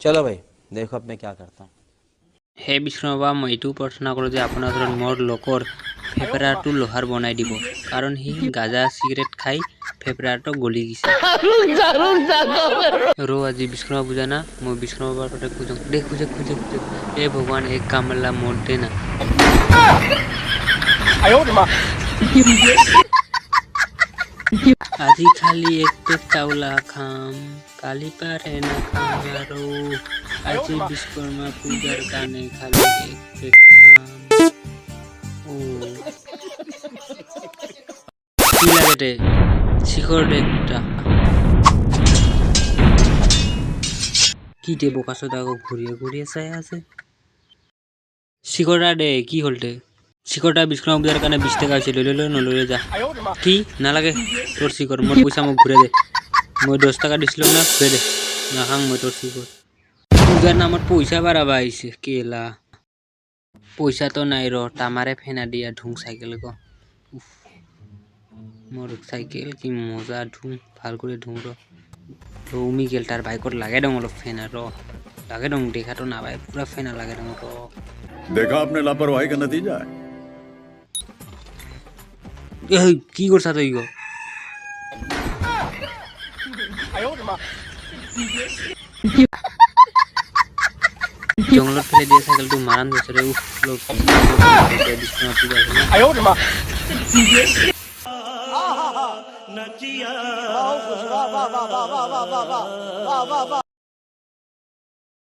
चलो भाई देखो अब मैं क्या करता हूँ। হে বিষ্ণু বাবা মই এইটো প্ৰাৰ্থনা কৰোঁ যে আপোনাৰ ওচৰত মোৰ লোকৰ ফেফৰাটো লোহাৰ বনাই দিব, কাৰণ সি গাঁজা চিগাৰেট খাই ফেফৰাটো গলি গৈছে। ৰো আজি বিষ্ণু বাবা বুজা না, মই বিষ্ণু বাবাৰ তাতে খোজো দে, খোজে এ ভগৱান এক কামলা মোৰ দে না। আজি খালি এক পেক চাউলা খাম, কালি পাৰে না খাম আৰু আজি বিশ্বকৰ্মা পূজাৰ কাৰণে খালি এক পেক খাম। ও কি লাগে রে, শিখর একটা কি দে বোকাশো দাগো ঘুরিয়ে চাই আছে। শিখরটা দে কি হলটে, শিখরটা বিষ্ণু পূজার কারণে 20 টাকা আছে, লইলে নলইলে যা। কি না লাগে তোর শিখর, মোর পয়সা মোক ঘুরে দে। মই 10 টাকা দিছিলাম না, ঘুরে দে না হাং মই তোর শিখর। পূজার নামত পয়সা বাড়াবা আইছে কেলা, পয়সা তো নাই র, তামারে ফেনা দিয়া ঢুং সাইকেল গো। মোর সাইকেল কি মজা ঢুং ভাল করে ঢুং র রৌমি গেল তার বাইকত লাগে দং অলপ ফেনা র লাগে দং দেখা তো না ভাই পুরা ফেনা লাগে দং র। देखा आपने लापरवाही का नतीजा है। এই কি করছা তুই গো? জঙ্গলত ফেলে দিয়ে সাইকেলটো মারান দিছে রে। উফ লোক বিষ্ণু